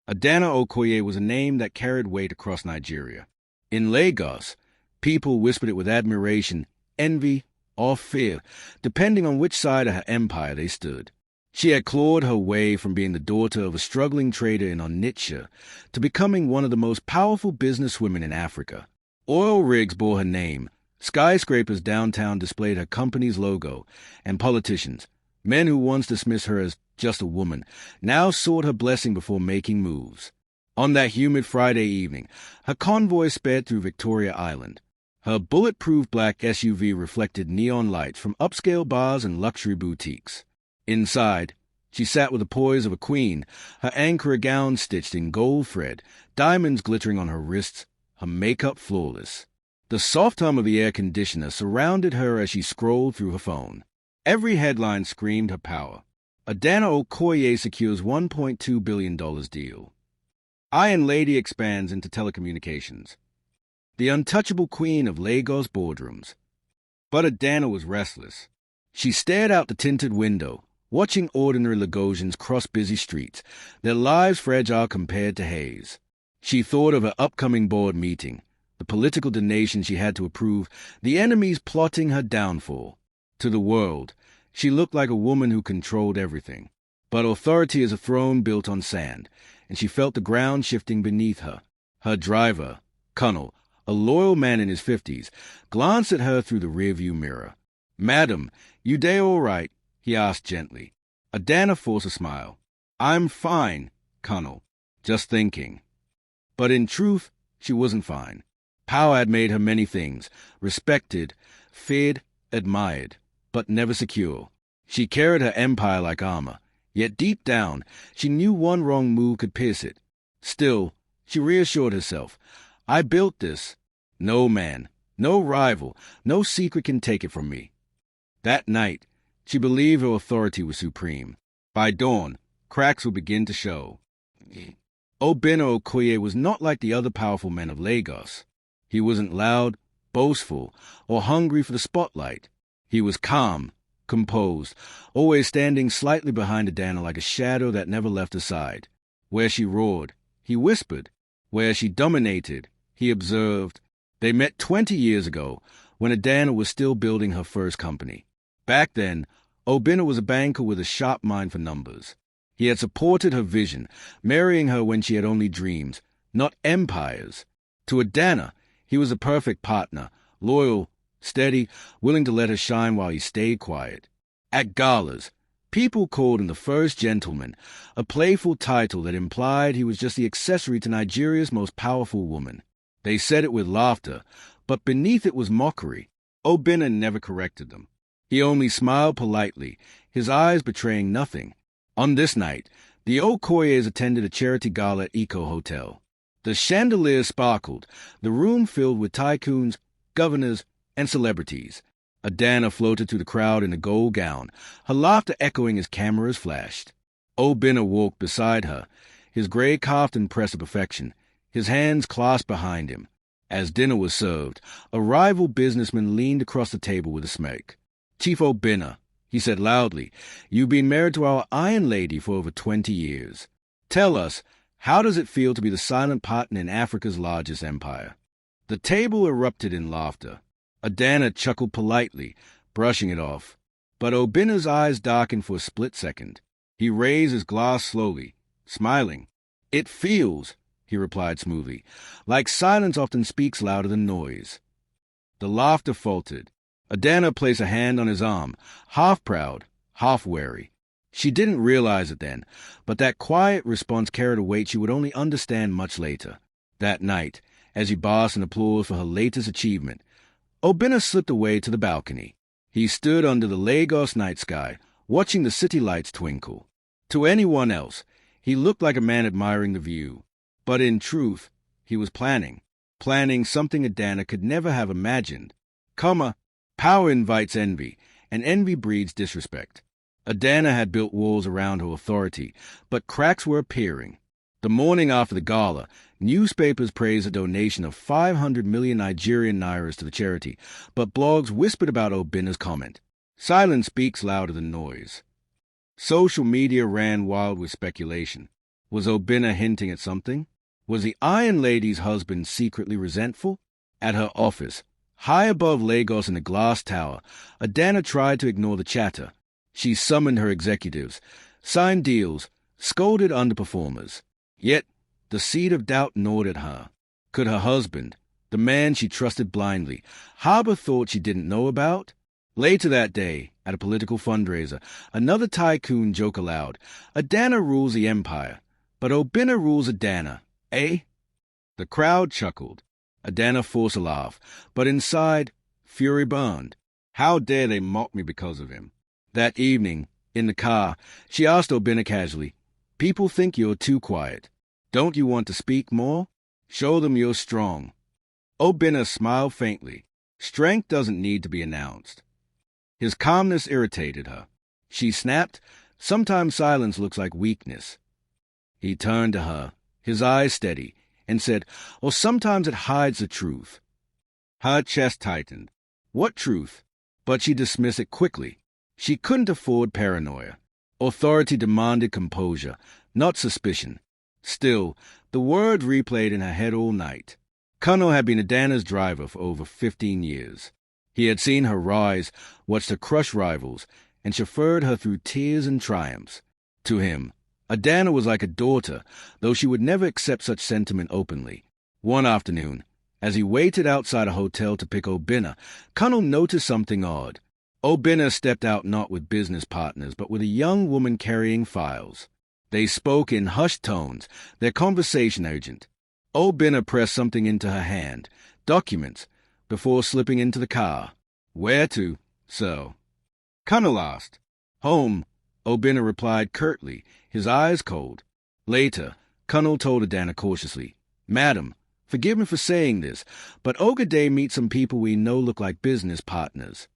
Adana Okoye was a name that carried weight across Nigeria. In Lagos, people whispered it with admiration, envy, or fear, depending on which side of her empire they stood. She had clawed her way from being the daughter of a struggling trader in Onitsha to becoming one of the most powerful businesswomen in Africa. Oil rigs bore her name, skyscrapers downtown displayed her company's logo, and politicians, men who once dismissed her as just a woman, now sought her blessing before making moves. On that humid Friday evening, her convoy sped through Victoria Island. Her bulletproof black SUV reflected neon lights from upscale bars and luxury boutiques. Inside, she sat with the poise of a queen, her Ankara gown stitched in gold thread, diamonds glittering on her wrists, her makeup flawless. The soft hum of the air conditioner surrounded her as she scrolled through her phone. Every headline screamed her power. Adana Okoye secures $1.2 billion deal. Iron Lady expands into telecommunications. The untouchable queen of Lagos boardrooms. But Adana was restless. She stared out the tinted window, watching ordinary Lagosians cross busy streets, their lives fragile compared to haze. She thought of her upcoming board meeting, the political donation she had to approve, the enemies plotting her downfall. To the world, she looked like a woman who controlled everything. But authority is a throne built on sand, and she felt the ground shifting beneath her. Her driver, Colonel, a loyal man in his 50s, glanced at her through the rearview mirror. "Madam, you day all right?" he asked gently. Adana forced a smile. "I'm fine, Colonel. Just thinking." But in truth, she wasn't fine. Power had made her many things, respected, feared, admired, but never secure. She carried her empire like armor, yet deep down, she knew one wrong move could pierce it. Still, she reassured herself, "I built this. No man, no rival, no secret can take it from me." That night, she believed her authority was supreme. By dawn, cracks would begin to show. Obinna Okoye was not like the other powerful men of Lagos. He wasn't loud, boastful, or hungry for the spotlight. He was calm, composed, always standing slightly behind Adana like a shadow that never left her side. Where she roared, he whispered. Where she dominated, he observed. They met 20 years ago, when Adana was still building her first company. Back then, Obinna was a banker with a sharp mind for numbers. He had supported her vision, marrying her when she had only dreams, not empires. To Adana, he was a perfect partner, loyal, steady, willing to let her shine while he stayed quiet. At galas, people called him the First Gentleman, a playful title that implied he was just the accessory to Nigeria's most powerful woman. They said it with laughter, but beneath it was mockery. Obinna never corrected them. He only smiled politely, his eyes betraying nothing. On this night, the Okoyes attended a charity gala at Eco Hotel. The chandeliers sparkled, the room filled with tycoons, governors, and celebrities. Adana floated through the crowd in a gold gown, her laughter echoing as cameras flashed. Obinna walked beside her, his gray kaftan pressed to perfection, his hands clasped behind him. As dinner was served, a rival businessman leaned across the table with a smirk. "Chief Obinna," he said loudly, "you've been married to our Iron Lady for over 20 years. Tell us, how does it feel to be the silent partner in Africa's largest empire?" The table erupted in laughter. Adana chuckled politely, brushing it off. But Obinna's eyes darkened for a split second. He raised his glass slowly, smiling. "It feels," he replied smoothly, "like silence often speaks louder than noise." The laughter faltered. Adana placed a hand on his arm, half proud, half wary. She didn't realize it then, but that quiet response carried a weight she would only understand much later. That night, as he basked in applause for her latest achievement, Obinna slipped away to the balcony. He stood under the Lagos night sky, watching the city lights twinkle. To anyone else, he looked like a man admiring the view. But in truth, he was planning something Adana could never have imagined. Power invites envy, and envy breeds disrespect. Adana had built walls around her authority, but cracks were appearing. The morning after the gala, newspapers praised a donation of 500 million Nigerian nairas to the charity, but blogs whispered about Obinna's comment. Silence speaks louder than noise. Social media ran wild with speculation. Was Obinna hinting at something? Was the Iron Lady's husband secretly resentful? At her office, high above Lagos in the glass tower, Adana tried to ignore the chatter. She summoned her executives, signed deals, scolded underperformers. Yet, the seed of doubt gnawed at her. Could her husband, the man she trusted blindly, harbor thoughts she didn't know about? Later that day, at a political fundraiser, another tycoon joked aloud, Adana rules the empire, but Obinna rules Adana, eh? The crowd chuckled. Adana forced a laugh, but inside, fury burned. How dare they mock me because of him? That evening, in the car, she asked Obinna casually, "People think you're too quiet. Don't you want to speak more? Show them you're strong." Obinna smiled faintly. Strength doesn't need to be announced. His calmness irritated her. She snapped, "Sometimes silence looks like weakness." He turned to her, his eyes steady, and said, "Or sometimes it hides the truth." Her chest tightened. What truth? But she dismissed it quickly. She couldn't afford paranoia. Authority demanded composure, not suspicion. Still, the word replayed in her head all night. Kunnel had been Adana's driver for over 15 years. He had seen her rise, watched her crush rivals, and chauffeured her through tears and triumphs. To him, Adana was like a daughter, though she would never accept such sentiment openly. One afternoon, as he waited outside a hotel to pick Obinna, Kunnel noticed something odd. Obinna stepped out not with business partners, but with a young woman carrying files. They spoke in hushed tones, their conversation urgent. Obinna pressed something into her hand, documents, before slipping into the car. "Where to, sir?" Kunnel asked. "Home," Obinna replied curtly, his eyes cold. Later, Kunnel told Adana cautiously, "Madam, forgive me for saying this, but Ogade meets some people we know look like business partners."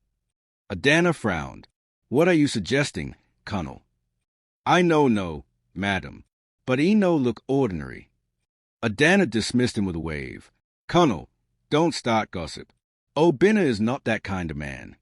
Adana frowned. "What are you suggesting, Kunnel?" "I know no, madam, but he no look ordinary." Adana dismissed him with a wave. "Kunnel, don't start gossip. Obinna is not that kind of man."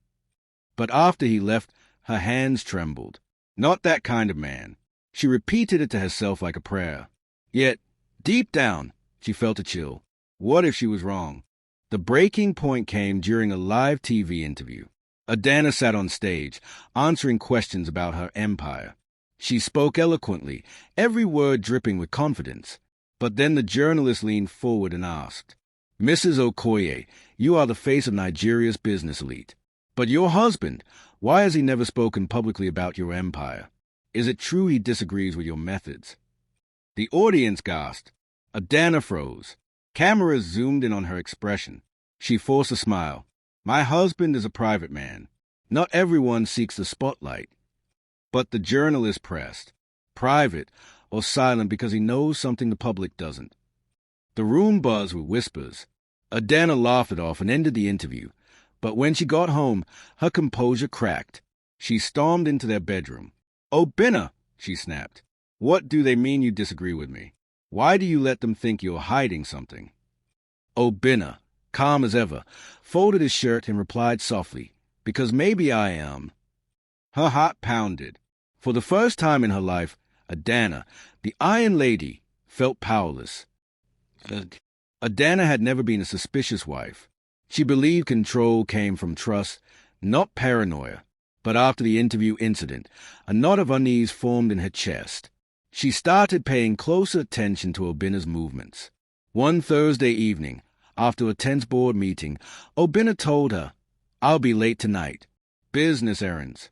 But after he left, her hands trembled. Not that kind of man. She repeated it to herself like a prayer. Yet, deep down, she felt a chill. What if she was wrong? The breaking point came during a live TV interview. Adana sat on stage, answering questions about her empire. She spoke eloquently, every word dripping with confidence. But then the journalist leaned forward and asked, "Mrs. Okoye, you are the face of Nigeria's business elite. But your husband, why has he never spoken publicly about your empire? Is it true he disagrees with your methods?" The audience gasped. Adana froze. Cameras zoomed in on her expression. She forced a smile. "My husband is a private man. Not everyone seeks the spotlight." But the journalist pressed. Private or silent because he knows something the public doesn't. The room buzzed with whispers. Adana laughed it off and ended the interview. But when she got home, her composure cracked. She stormed into their bedroom. "Obinna," she snapped. "What do they mean you disagree with me? Why do you let them think you're hiding something?" Obinna, calm as ever, folded his shirt and replied softly, "Because maybe I am." Her heart pounded. For the first time in her life, Adana, the Iron Lady, felt powerless. Adana had never been a suspicious wife. She believed control came from trust, not paranoia. But after the interview incident, a knot of unease formed in her chest. She started paying closer attention to Obinna's movements. One Thursday evening, after a tense board meeting, Obinna told her, "I'll be late tonight. Business errands."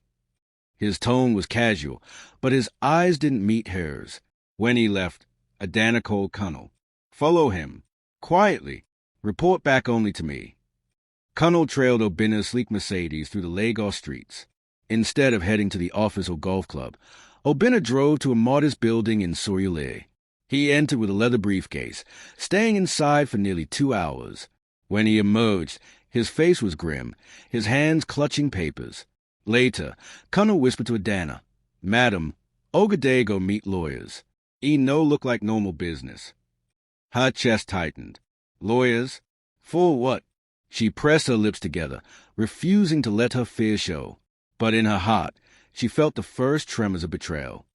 His tone was casual, but his eyes didn't meet hers. When he left, Adana called Kunnel. "Follow him. Quietly. Report back only to me." Kunnel trailed Obinna's sleek Mercedes through the Lagos streets. Instead of heading to the office or golf club, Obinna drove to a modest building in Surulere. He entered with a leather briefcase, staying inside for nearly 2 hours. When he emerged, his face was grim, his hands clutching papers. Later, Kunnel whispered to Adana, "Madam, Ogade go meet lawyers. He no look like normal business." Her chest tightened. "Lawyers? For what?" She pressed her lips together, refusing to let her fear show. But in her heart, she felt the first tremors of betrayal.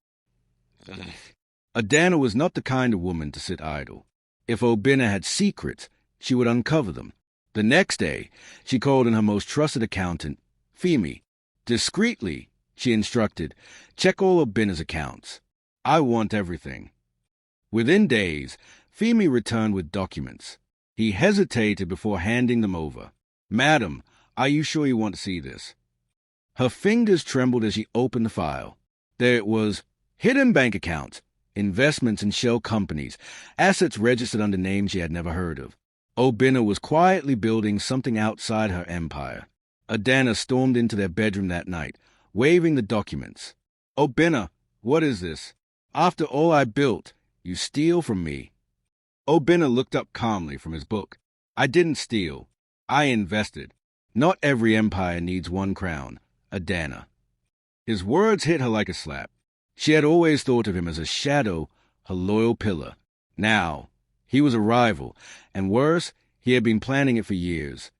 Adana was not the kind of woman to sit idle. If Obinna had secrets, she would uncover them. The next day, she called in her most trusted accountant, Femi. Discreetly, she instructed, check all Obinna's accounts. I want everything. Within days, Femi returned with documents. He hesitated before handing them over. Madam, are you sure you want to see this? Her fingers trembled as she opened the file. There it was, hidden bank accounts, investments in shell companies, assets registered under names she had never heard of. Obinna was quietly building something outside her empire. Adana stormed into their bedroom that night, waving the documents. Obinna, what is this? After all I built, you steal from me. Obinna looked up calmly from his book. I didn't steal. I invested. Not every empire needs one crown. Adana. His words hit her like a slap. She had always thought of him as a shadow, her loyal pillar. Now, he was a rival, and worse, he had been planning it for years.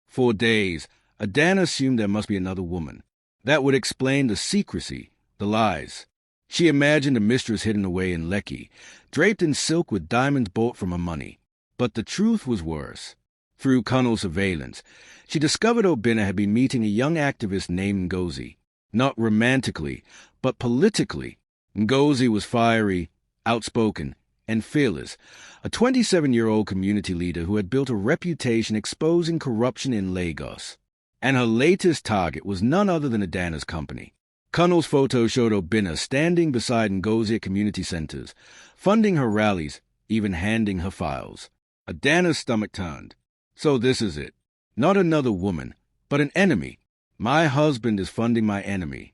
For days, Adana assumed there must be another woman. That would explain the secrecy, the lies. She imagined a mistress hidden away in Lekki, draped in silk with diamonds bought from her money. But the truth was worse. Through Kunnal's surveillance, she discovered Obinna had been meeting a young activist named Ngozi. Not romantically, but politically. Ngozi was fiery, outspoken, and fearless, a 27-year-old community leader who had built a reputation exposing corruption in Lagos. And her latest target was none other than Adana's company. Kunnal's photo showed Obinna standing beside Ngozi at community centers, funding her rallies, even handing her files. Adana's stomach turned. So this is it. Not another woman, but an enemy. My husband is funding my enemy.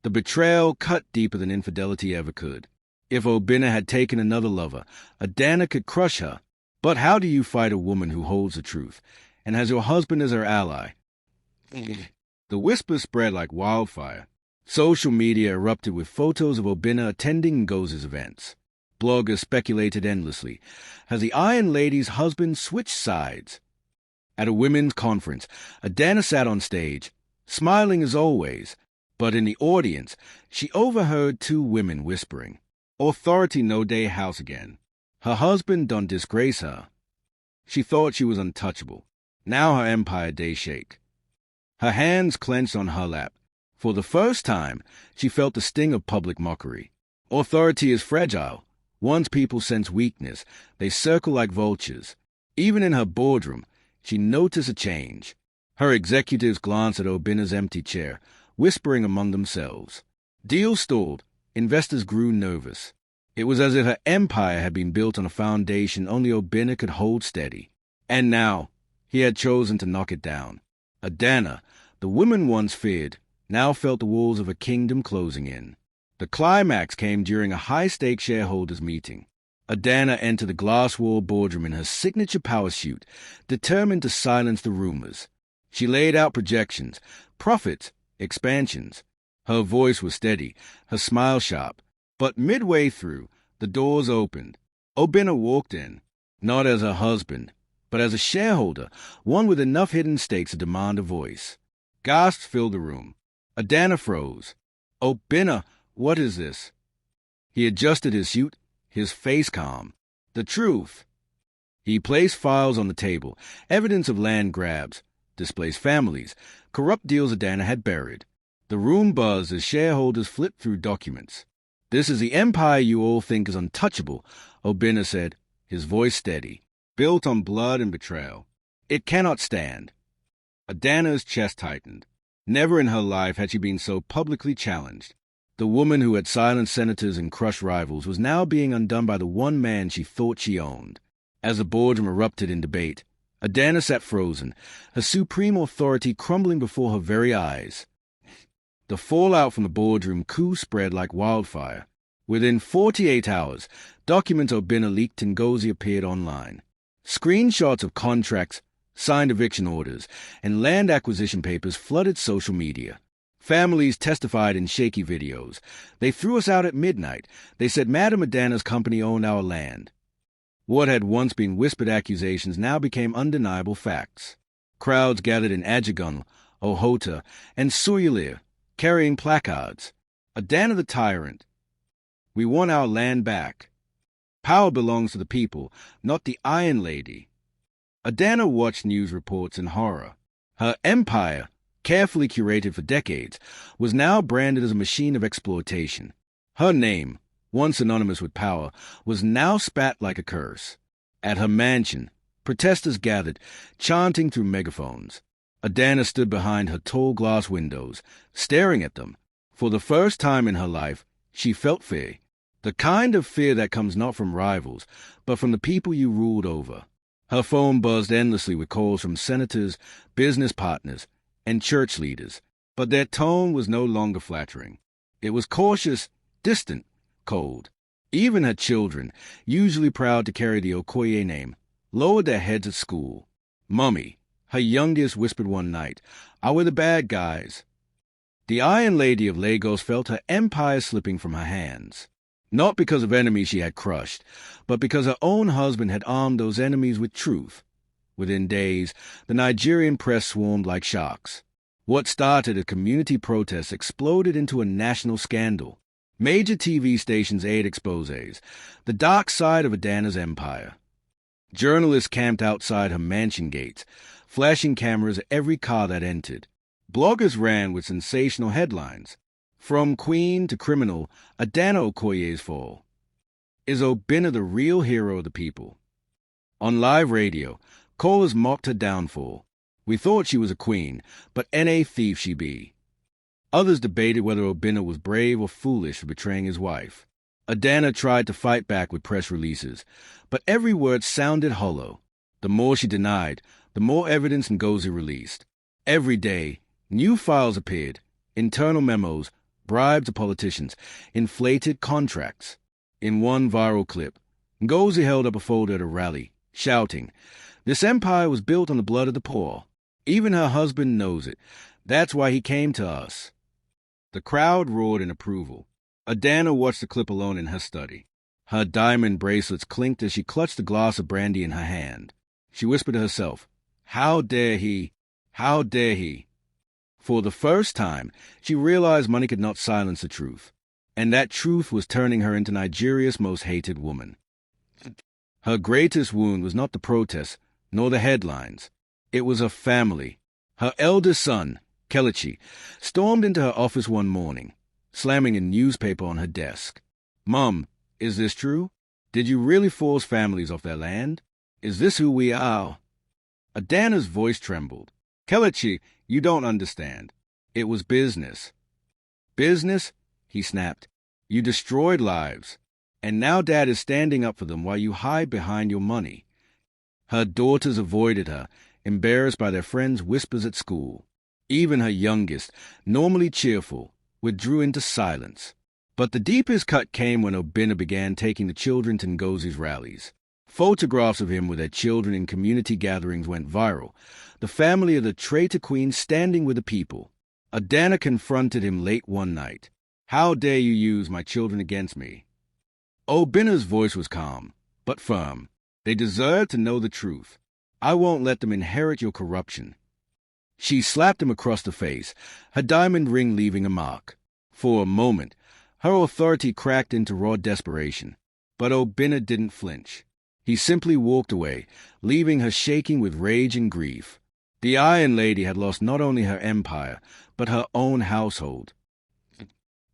The betrayal cut deeper than infidelity ever could. If Obinna had taken another lover, Adana could crush her. But how do you fight a woman who holds the truth, and has your husband as her ally? The whisper spread like wildfire. Social media erupted with photos of Obinna attending Ngozi's events. Bloggers speculated endlessly. Has the Iron Lady's husband switched sides? At a women's conference, Adana sat on stage, smiling as always, but in the audience, she overheard two women whispering, Authority no day house again. Her husband done disgrace her. She thought she was untouchable. Now her empire day shake. Her hands clenched on her lap. For the first time, she felt the sting of public mockery. Authority is fragile. Once people sense weakness, they circle like vultures. Even in her boardroom, she noticed a change. Her executives glanced at Obinna's empty chair, whispering among themselves. Deals stalled. Investors grew nervous. It was as if her empire had been built on a foundation only Obinna could hold steady. And now, he had chosen to knock it down. Adana, the woman once feared, now felt the walls of a kingdom closing in. The climax came during a high-stakes shareholders' meeting. Adana entered the glass-walled boardroom in her signature power suit, determined to silence the rumors. She laid out projections, profits, expansions. Her voice was steady, her smile sharp. But midway through, the doors opened. Obinna walked in, not as her husband, but as a shareholder, one with enough hidden stakes to demand a voice. Gasps filled the room. Adana froze. Obinna, what is this? He adjusted his suit, his face calm. The truth. He placed files on the table, evidence of land grabs, displaced families, corrupt deals Adana had buried. The room buzzed as shareholders flipped through documents. This is the empire you all think is untouchable, Obinna said, his voice steady. Built on blood and betrayal. It cannot stand. Adana's chest tightened. Never in her life had she been so publicly challenged. The woman who had silenced senators and crushed rivals was now being undone by the one man she thought she owned. As the boardroom erupted in debate, Adana sat frozen, her supreme authority crumbling before her very eyes. The fallout from the boardroom coup spread like wildfire. Within 48 hours, documents Obinna leaked and Ngozi appeared online. Screenshots of contracts, signed eviction orders, and land acquisition papers flooded social media. Families testified in shaky videos. They threw us out at midnight. They said Madam Adana's company owned our land. What had once been whispered accusations now became undeniable facts. Crowds gathered in Ajagun, Ohota, and Suryalir, carrying placards. Adana the tyrant. We want our land back. Power belongs to the people, not the Iron Lady. Adana watched news reports in horror. Her empire, carefully curated for decades, was now branded as a machine of exploitation. Her name, once synonymous with power, was now spat like a curse. At her mansion, protesters gathered, chanting through megaphones. Adana stood behind her tall glass windows, staring at them. For the first time in her life, she felt fear. The kind of fear that comes not from rivals, but from the people you ruled over. Her phone buzzed endlessly with calls from senators, business partners, and church leaders, but their tone was no longer flattering. It was cautious, distant, cold. Even her children, usually proud to carry the Okoye name, lowered their heads at school. "Mummy," her youngest whispered one night, "are we the bad guys?" The Iron Lady of Lagos felt her empire slipping from her hands. Not because of enemies she had crushed, but because her own husband had armed those enemies with truth. Within days, the Nigerian press swarmed like sharks. What started as community protests exploded into a national scandal. Major TV stations aired exposés, the dark side of Adana's empire. Journalists camped outside her mansion gates, flashing cameras at every car that entered. Bloggers ran with sensational headlines. From queen to criminal, Adana Okoye's fall. Is Obinna the real hero of the people? On live radio, callers mocked her downfall. "We thought she was a queen, but N.A. thief she be." Others debated whether Obinna was brave or foolish for betraying his wife. Adana tried to fight back with press releases, but every word sounded hollow. The more she denied, the more evidence Ngozi released. Every day, new files appeared, internal memos, bribes of politicians, inflated contracts. In one viral clip, Ngozi held up a folder at a rally, shouting, "This empire was built on the blood of the poor. Even her husband knows it. That's why he came to us." The crowd roared in approval. Adana watched the clip alone in her study. Her diamond bracelets clinked as she clutched a glass of brandy in her hand. She whispered to herself, "How dare he? How dare he?" For the first time, she realized money could not silence the truth, and that truth was turning her into Nigeria's most hated woman. Her greatest wound was not the protests, nor the headlines. It was her family. Her eldest son, Kelechi, stormed into her office one morning, slamming a newspaper on her desk. "Mum, is this true? Did you really force families off their land? Is this who we are?" Adana's voice trembled. "Kelechi, you don't understand. It was business." "Business?" he snapped. "You destroyed lives. And now Dad is standing up for them while you hide behind your money." Her daughters avoided her, embarrassed by their friends' whispers at school. Even her youngest, normally cheerful, withdrew into silence. But the deepest cut came when Obinna began taking the children to Ngozi's rallies. Photographs of him with their children in community gatherings went viral, the family of the traitor queen standing with the people. Adana confronted him late one night. "How dare you use my children against me?" Obinna's voice was calm, but firm. "They deserve to know the truth. I won't let them inherit your corruption." She slapped him across the face, her diamond ring leaving a mark. For a moment, her authority cracked into raw desperation. But Obinna didn't flinch. He simply walked away, leaving her shaking with rage and grief. The Iron Lady had lost not only her empire, but her own household.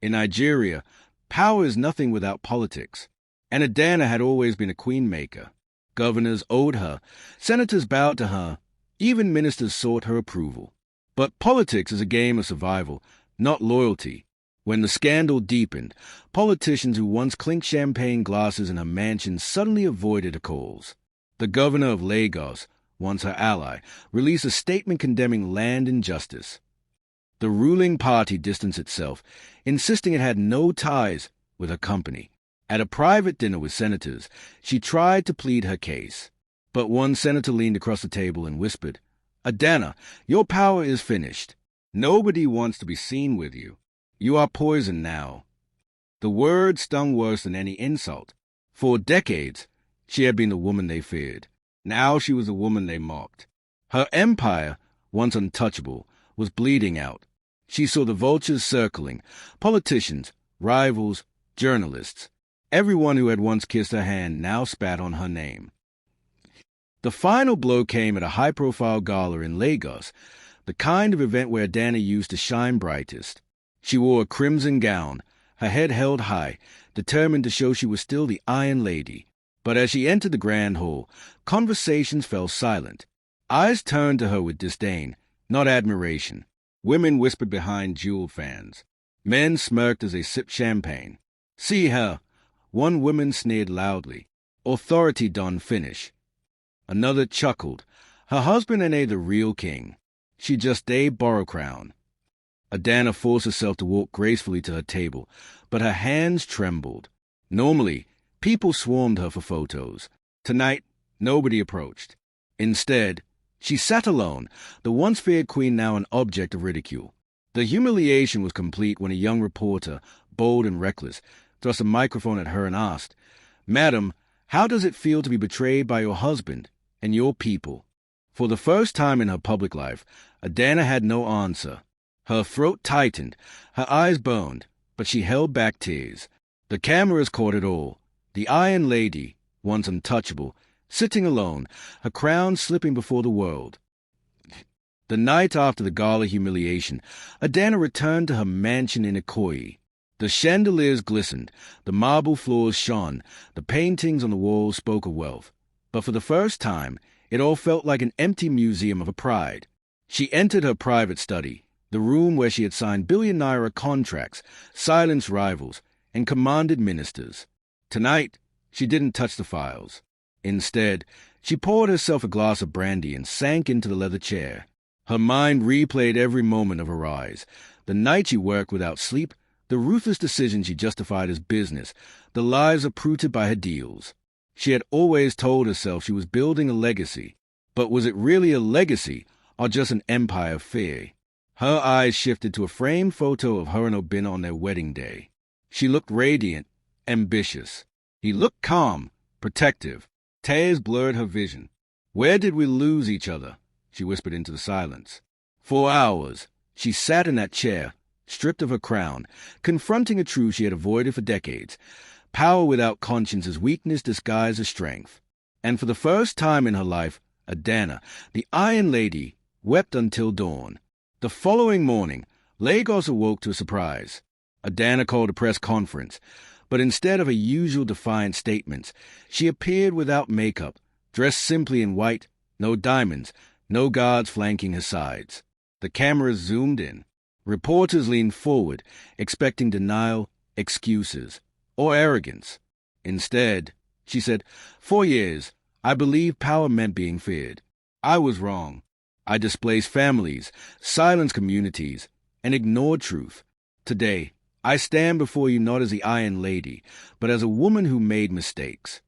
In Nigeria, power is nothing without politics, and Adana had always been a queen-maker. Governors owed her, senators bowed to her, even ministers sought her approval. But politics is a game of survival, not loyalty. When the scandal deepened, politicians who once clinked champagne glasses in her mansion suddenly avoided her calls. The governor of Lagos, once her ally, released a statement condemning land injustice. The ruling party distanced itself, insisting it had no ties with her company. At a private dinner with senators, she tried to plead her case. But one senator leaned across the table and whispered, "Adana, your power is finished. Nobody wants to be seen with you. You are poison now." The word stung worse than any insult. For decades, she had been the woman they feared. Now she was the woman they mocked. Her empire, once untouchable, was bleeding out. She saw the vultures circling, politicians, rivals, journalists. Everyone who had once kissed her hand now spat on her name. The final blow came at a high-profile gala in Lagos, the kind of event where Adana used to shine brightest. She wore a crimson gown, her head held high, determined to show she was still the Iron Lady. But as she entered the grand hall, conversations fell silent. Eyes turned to her with disdain, not admiration. Women whispered behind jeweled fans. Men smirked as they sipped champagne. "See her," one woman sneered loudly. "Authority done finish." Another chuckled. Her husband ain't the real king. She just a borrow crown. Adana forced herself to walk gracefully to her table, but her hands trembled. Normally, people swarmed her for photos. Tonight, nobody approached. Instead, she sat alone, the once feared queen now an object of ridicule. The humiliation was complete when a young reporter, bold and reckless, thrust a microphone at her and asked, "Madam, how does it feel to be betrayed by your husband and your people?" For the first time in her public life, Adana had no answer. Her throat tightened, her eyes burned, but she held back tears. The cameras caught it all. The Iron Lady, once untouchable, sitting alone, her crown slipping before the world. The night after the gala humiliation, Adana returned to her mansion in Ikoyi. The chandeliers glistened, the marble floors shone, the paintings on the walls spoke of wealth. But for the first time, it all felt like an empty museum of her pride. She entered her private study, the room where she had signed billion-naira contracts, silenced rivals, and commanded ministers. Tonight, she didn't touch the files. Instead, she poured herself a glass of brandy and sank into the leather chair. Her mind replayed every moment of her rise. The night she worked without sleep, the ruthless decisions she justified as business, the lies uprooted by her deals. She had always told herself she was building a legacy. But was it really a legacy, or just an empire of fear? Her eyes shifted to a framed photo of her and Obin on their wedding day. She looked radiant, ambitious. He looked calm, protective. Tears blurred her vision. "Where did we lose each other?" she whispered into the silence. For hours, she sat in that chair, stripped of her crown, confronting a truth she had avoided for decades. Power without conscience is weakness disguised as strength. And for the first time in her life, Adana, the Iron Lady, wept until dawn. The following morning, Lagos awoke to a surprise. Adana called a press conference, but instead of her usual defiant statements, she appeared without makeup, dressed simply in white, no diamonds, no guards flanking her sides. The cameras zoomed in. Reporters leaned forward, expecting denial, excuses, or arrogance. Instead, she said, "For years, I believed power meant being feared. I was wrong. I displaced families, silenced communities, and ignored truth. Today, I stand before you not as the Iron Lady, but as a woman who made mistakes."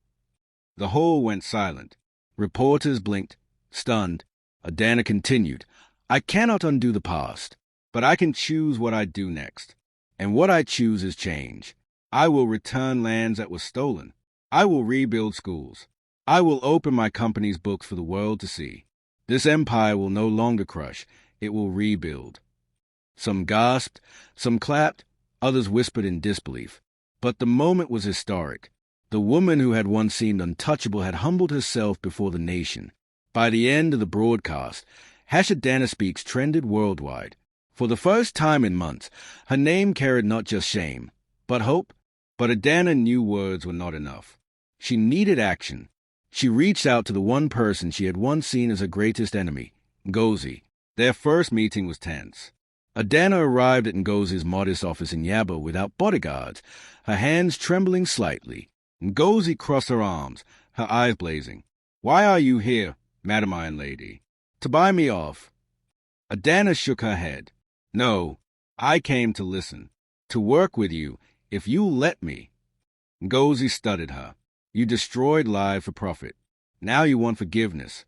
The hall went silent. Reporters blinked, stunned. Adana continued, "I cannot undo the past, but I can choose what I do next. And what I choose is change. I will return lands that were stolen. I will rebuild schools. I will open my company's books for the world to see. This empire will no longer crush. It will rebuild." Some gasped, some clapped, others whispered in disbelief. But the moment was historic. The woman who had once seemed untouchable had humbled herself before the nation. By the end of the broadcast, Adana Speaks trended worldwide. For the first time in months, her name carried not just shame, but hope. But Adana knew words were not enough. She needed action. She reached out to the one person she had once seen as her greatest enemy, Ngozi. Their first meeting was tense. Adana arrived at Ngozi's modest office in Yaba without bodyguards, her hands trembling slightly. Ngozi crossed her arms, her eyes blazing. "Why are you here, Madam Iron Lady?" "To buy me off." Adana shook her head. "No, I came to listen, to work with you, if you'll let me." Ngozi studied her. "You destroyed lives for profit. Now you want forgiveness."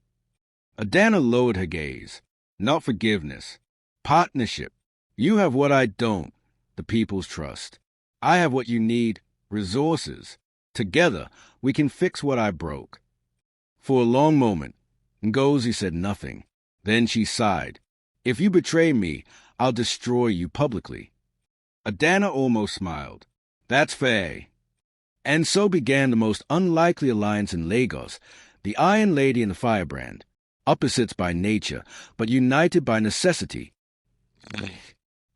Adana lowered her gaze. "Not forgiveness. Partnership. You have what I don't, the people's trust. I have what you need, resources. Together, we can fix what I broke." For a long moment, Ngozi said nothing. Then she sighed. "If you betray me, I'll destroy you publicly." Adana almost smiled. That's fair. And so began the most unlikely alliance in Lagos, the Iron Lady and the Firebrand, opposites by nature, but united by necessity.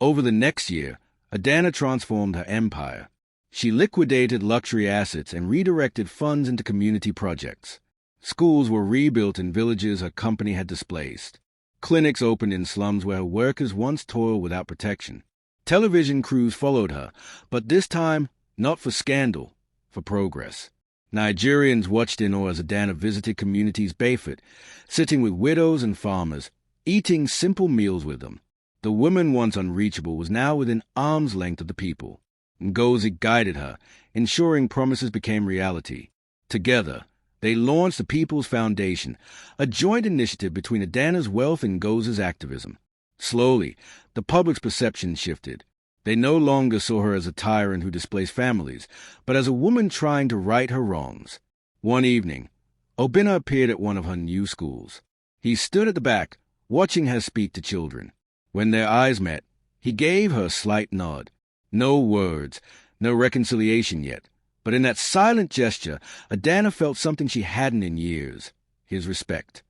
Over the next year, Adana transformed her empire. She liquidated luxury assets and redirected funds into community projects. Schools were rebuilt in villages her company had displaced. Clinics opened in slums where her workers once toiled without protection. Television crews followed her, but this time not for scandal, for progress. Nigerians watched in awe as Adana visited communities barefoot, sitting with widows and farmers, eating simple meals with them. The woman once unreachable was now within arm's length of the people. Ngozi guided her, ensuring promises became reality. Together, they launched the People's Foundation, a joint initiative between Adana's wealth and Ngozi's activism. Slowly, the public's perception shifted. They no longer saw her as a tyrant who displaced families, but as a woman trying to right her wrongs. One evening, Obinna appeared at one of her new schools. He stood at the back, watching her speak to children. When their eyes met, he gave her a slight nod. No words, no reconciliation yet, but in that silent gesture, Adana felt something she hadn't in years, his respect.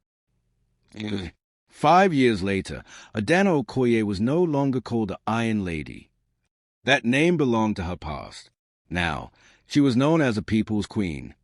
5 years later, Adana Okoye was no longer called the Iron Lady. That name belonged to her past. Now, she was known as a people's queen.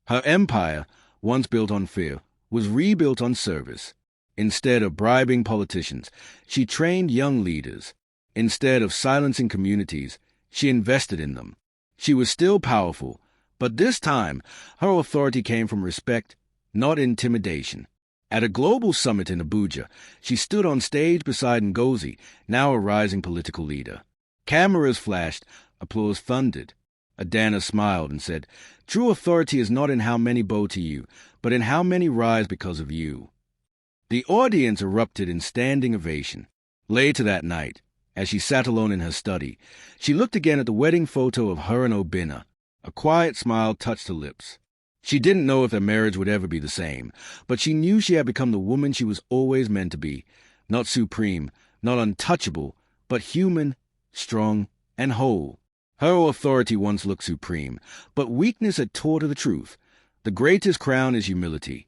Her empire, once built on fear, was rebuilt on service. Instead of bribing politicians, she trained young leaders. Instead of silencing communities, she invested in them. She was still powerful, but this time her authority came from respect, not intimidation. At a global summit in Abuja, she stood on stage beside Ngozi, now a rising political leader. Cameras flashed, applause thundered. Adana smiled and said, "True authority is not in how many bow to you, but in how many rise because of you." The audience erupted in standing ovation. Later that night, as she sat alone in her study, she looked again at the wedding photo of her and Obinna. A quiet smile touched her lips. She didn't know if their marriage would ever be the same, but she knew she had become the woman she was always meant to be. Not supreme, not untouchable, but human, strong, and whole. Her authority once looked supreme, but weakness had taught her the truth. The greatest crown is humility.